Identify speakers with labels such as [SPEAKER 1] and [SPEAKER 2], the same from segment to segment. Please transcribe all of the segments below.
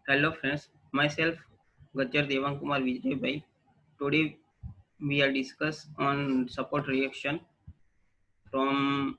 [SPEAKER 1] Hello friends, myself Gajjar Devang Kumar Vijay Bhai. Today we are discuss on support reaction from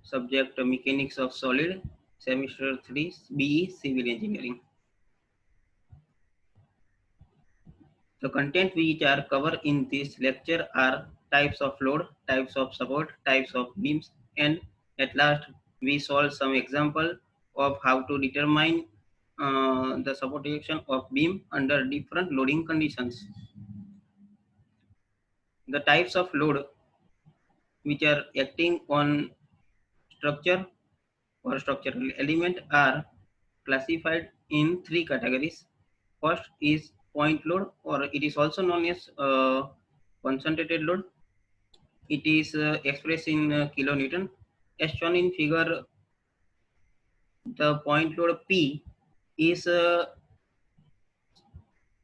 [SPEAKER 1] subject Mechanics of Solid, semester 3 BE Civil Engineering. The content which are covered in this lecture are types of load, types of support, types of beams, and at last we solve some example of how to determine the support reaction of beam under different loading conditions. The types of load which are acting on structure or structural element are classified in three categories. First is point load, or it is also known as concentrated load. It is expressed in kilonewton. As shown in figure, the point load P is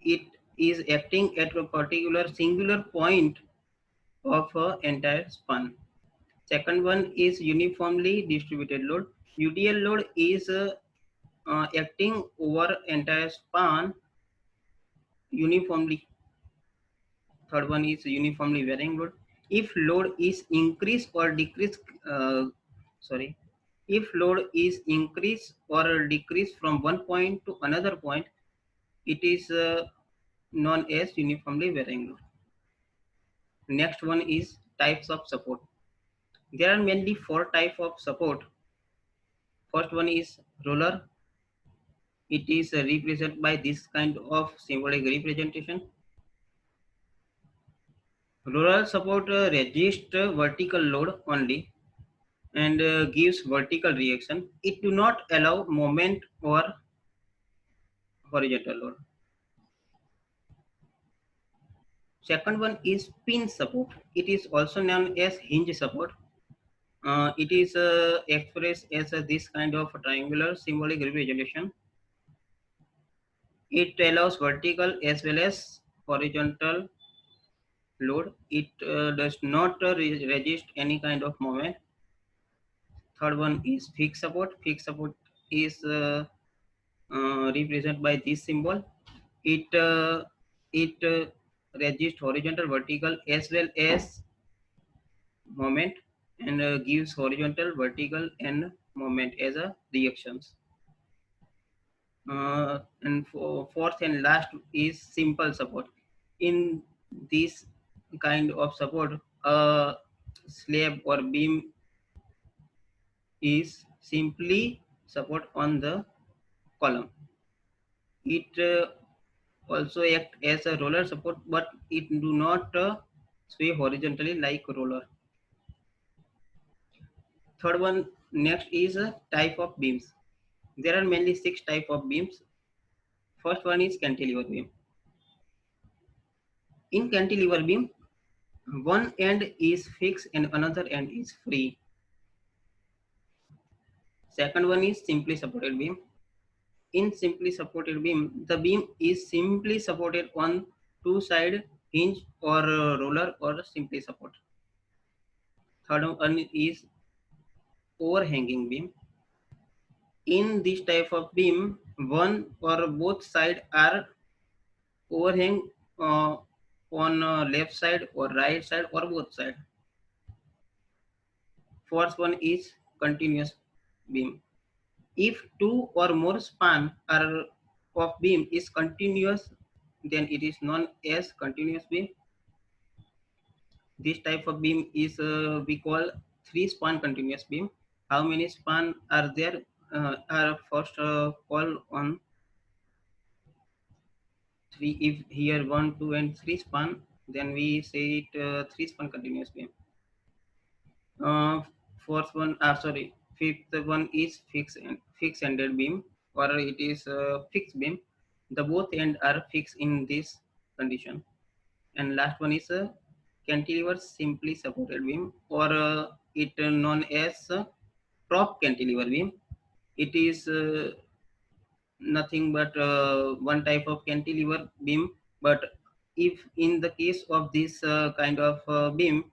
[SPEAKER 1] it is acting at a particular singular point of entire span. Second one is uniformly distributed load. UDL load is acting over entire span uniformly. Third one is uniformly varying load. If load is increased or decreased, sorry, if load is increased or decreased from one point to another point, it is known as uniformly varying load. Next one is types of support. There are mainly four types of support. First one is roller. It is represented by this kind of symbolic representation. Roller support resists vertical load only and gives vertical reaction. It do not allow moment or horizontal load. Second one is pin support. It is also known as hinge support. It is expressed as this kind of triangular symbolic representation. It allows vertical as well as horizontal load. It does not resist any kind of moment. Third one is fixed support. Fixed support is represented by this symbol. It resists horizontal, vertical as well as moment, and gives horizontal, vertical, and moment as a reactions. And fourth and last is simple support. In this kind of support, a slab or beam is simply support on the column. It also act as a roller support, but it do not sway horizontally like roller. Third one next is a type of beams. There are mainly six type of beams. First one is cantilever beam. In cantilever beam, one end is fixed and another end is free. Second one is simply supported beam. In simply supported beam, the beam is simply supported on two side hinge or roller or simply support. Third one is overhanging beam. In this type of beam, one or both side are overhang on left side or right side or both side. Fourth one is continuous beam. If two or more span are of beam is continuous, then it is known as continuous beam. This type of beam is we call three span continuous beam. How many span are there? Are first call on three. If here one, two, and three span, then we say it three span continuous beam. Uh, fourth one, sorry, fifth one is fixed ended beam, or it is fixed beam. The both end are fixed in this condition. And last one is cantilever simply supported beam, or it known as prop cantilever beam. It is nothing but one type of cantilever beam, but if in the case of this kind of beam,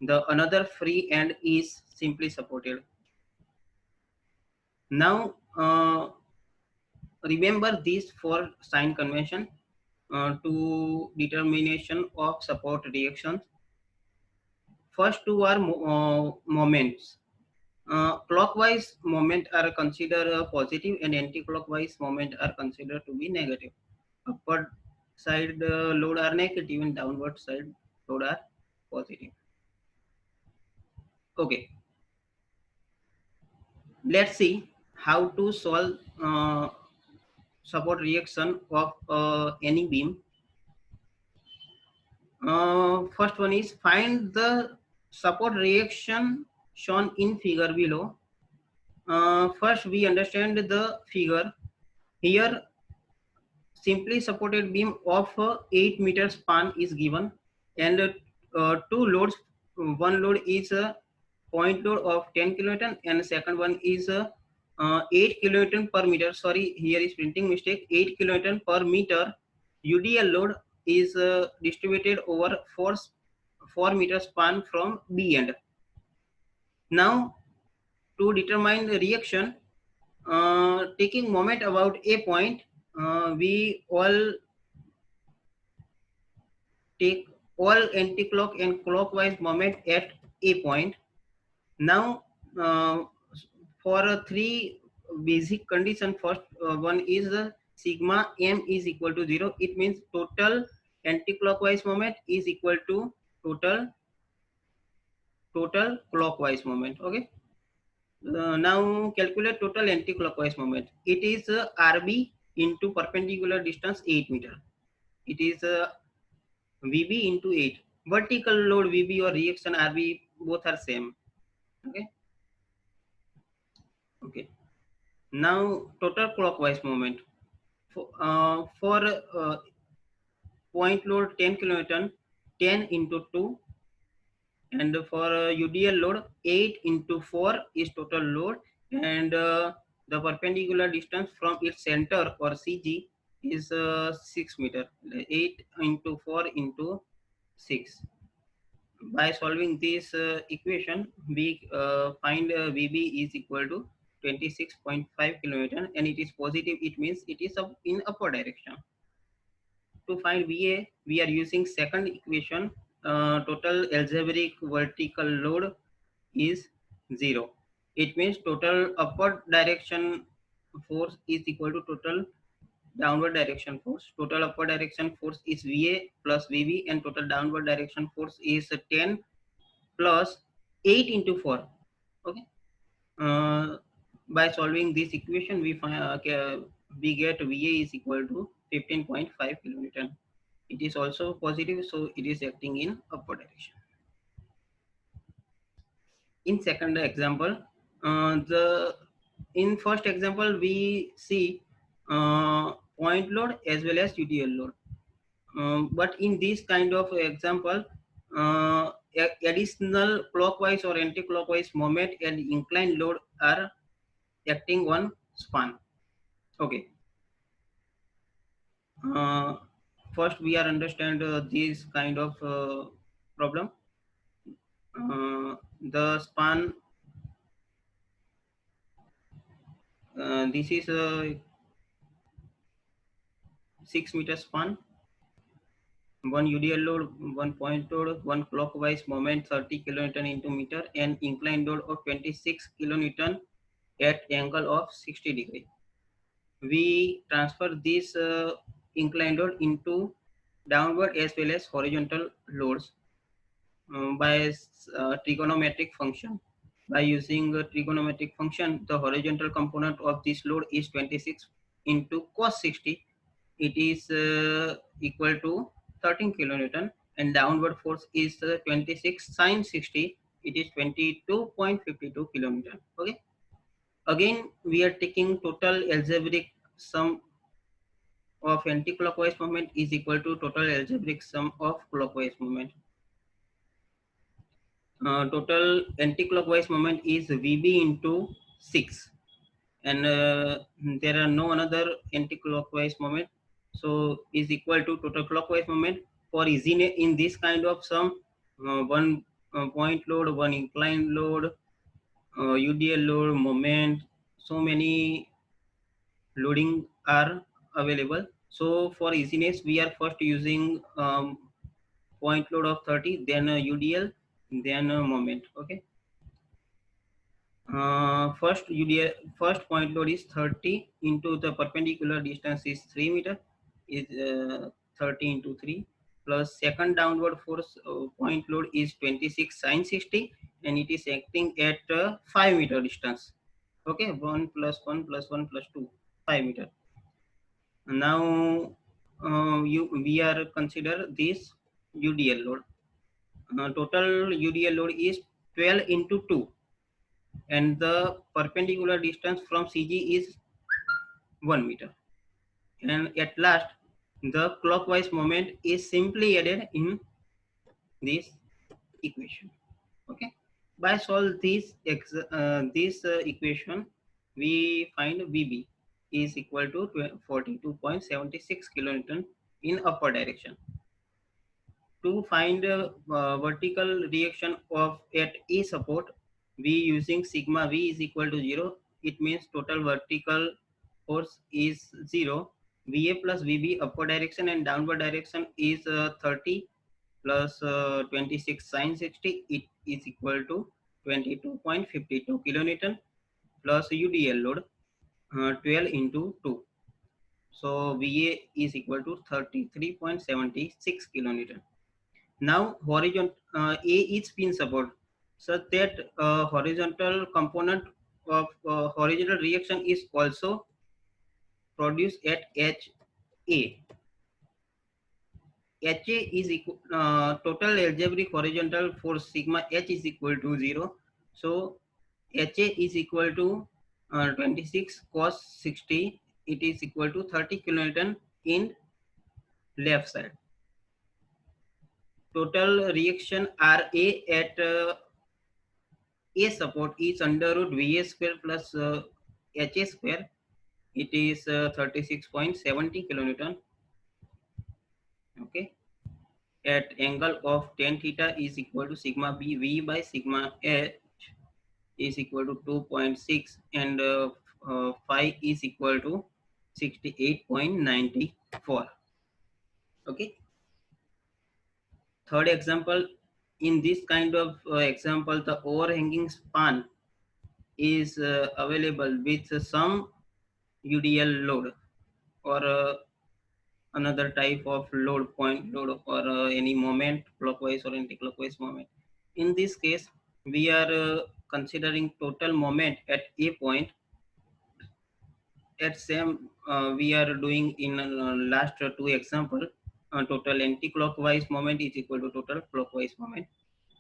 [SPEAKER 1] the another free end is simply supported. Now remember these four sign convention to determination of support reactions. First two are moments. Clockwise moment are considered positive and anti-clockwise moment are considered to be negative. Upward side load are negative and downward side load are positive. Okay, let's see how to solve support reaction of any beam. First one is find the support reaction shown in figure below. First, we understand the figure. Here, simply supported beam of 8 meter span is given, and two loads. One load is a point load of 10 kilonewton, and second one is 8 kilonewton per meter. Sorry, here is printing mistake. 8 kilonewton per meter. UDL load is distributed over 4 meter span from B end. Now, to determine the reaction, taking moment about a point, we all take all anti-clock and clockwise moment at a point. Now, for three basic condition, first one is sigma m is equal to 0. It means total anti-clockwise moment is equal to total clockwise moment. Okay. Now calculate total anti-clockwise moment. It is RB into perpendicular distance 8 meter. It is VB into 8. Vertical load VB or reaction RB both are same. Okay. Okay. Now total clockwise moment for point load 10 kilonewton, 10 into 2, and for UDL load 8 into 4 is total load, and the perpendicular distance from its center or CG is 6 meter. 8 into 4 into 6. By solving this equation, we find VB is equal to 26.5 kilonewton, and it is positive. It means it is up in upward direction. To find VA, we are using second equation. Total algebraic vertical load is 0. It means total upward direction force is equal to total downward direction force. Total upward direction force is VA plus VB, and total downward direction force is 10 plus 8 into 4. Okay. Uh, by solving this equation, we find we get VA is equal to 15.5 kilonewton. It is also positive, so it is acting in upward direction. In second example, the in first example we see point load as well as UDL load. But in this kind of example, additional clockwise or anti-clockwise moment and inclined load are acting on span. Okay. First, we are understand this kind of problem. The span. This is a 6 meter span. One UDL load, one point load, one clockwise moment 30 kilonewton into meter, and inclined load of 26 kilonewton at angle of 60 degree. We transfer this inclined load into downward as well as horizontal loads by trigonometric function. By using a trigonometric function, the horizontal component of this load is 26 into cos 60. It is equal to 13 kilonewton, and downward force is 26 sin 60. It is 22.52 kilonewton. Okay. Again, we are taking total algebraic sum of anti-clockwise moment is equal to total algebraic sum of clockwise moment. Total anti-clockwise moment is VB into 6, and there are no another anti-clockwise moment, so is equal to total clockwise moment. For easiness in this kind of sum, one point load, one inclined load, UDL load, moment, so many loading are available. So for easiness, we are first using point load of 30, then UDL, then moment. Okay. First UDL, first point load is 30 into the perpendicular distance is 3 meter, is 30 into 3, plus second downward force point load is 26 sin 60, and it is acting at 5 meter distance. Okay, 1 plus 1 plus 1 plus 2, 5 meter. Now we are consider this UDL load. Total UDL load is 12 into 2, and the perpendicular distance from CG is 1 meter. And at last, the clockwise moment is simply added in this equation. Okay. By solve this equation, we find VB is equal to 42.76 kilonewton in upper direction. To find vertical reaction of at A support, we using sigma V is equal to 0. It means total vertical force is 0. VA plus VB upward direction and downward direction is 30 plus 26 sin 60. It is equal to 22.52 kilonewton plus UDL load 12 into 2. So VA is equal to 33.76 kilonewton. Now horizontal A is pin support, such that horizontal component of horizontal reaction is also produced at HA. HA is equal, total algebraic horizontal force sigma H is equal to 0. So HA is equal to 26 cos 60. It is equal to 30 kilonewton in left side. Total reaction RA at A support is under root VA square plus HA square. It is 36.70 kilonewton. Okay. At angle of tan theta is equal to sigma B V by sigma H is equal to 2.6, and phi is equal to 68.94. Okay. Third example, in this kind of example, the overhanging span is available with some UDL load or another type of load, point load, or any moment, clockwise or anti-clockwise moment. In this case, we are considering total moment at a point. At same we are doing in last two example. Total anti-clockwise moment is equal to total clockwise moment.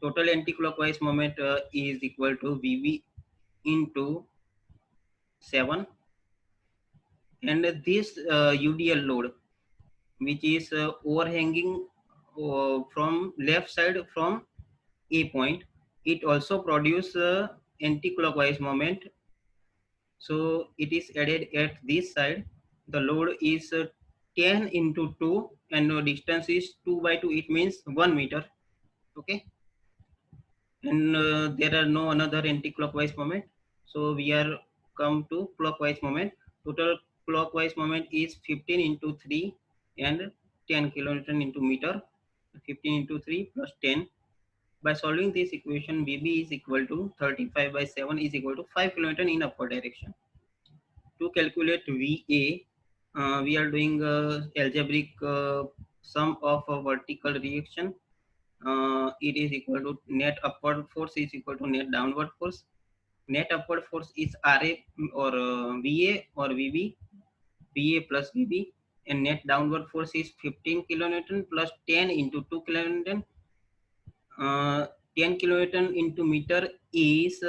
[SPEAKER 1] Total anti-clockwise moment is equal to VB into 7, and this UDL load, which is overhanging from left side from A point, it also produce anti-clockwise moment. So it is added at this side. The load is 10 into 2, and the distance is 2 by 2. It means 1 meter. Okay. And there are no another anti-clockwise moment. So we are come to clockwise moment. Total clockwise moment is 15 into 3 and 10 kilonewton into meter. 15 into 3 plus 10. By solving this equation, VB is equal to 35 by 7 is equal to 5 kilonewton in upward direction. To calculate VA, we are doing algebraic sum of a vertical reaction. It is equal to net upward force is equal to net downward force. Net upward force is RA or VA or VB, VA plus VB, and net downward force is 15 kilonewton plus 10 into 2 kilonewton. 10 kilonewton into meter is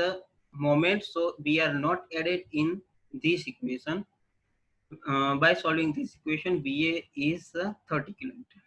[SPEAKER 1] moment, so we are not added in this equation. By solving this equation, VA is 30 kilonewton.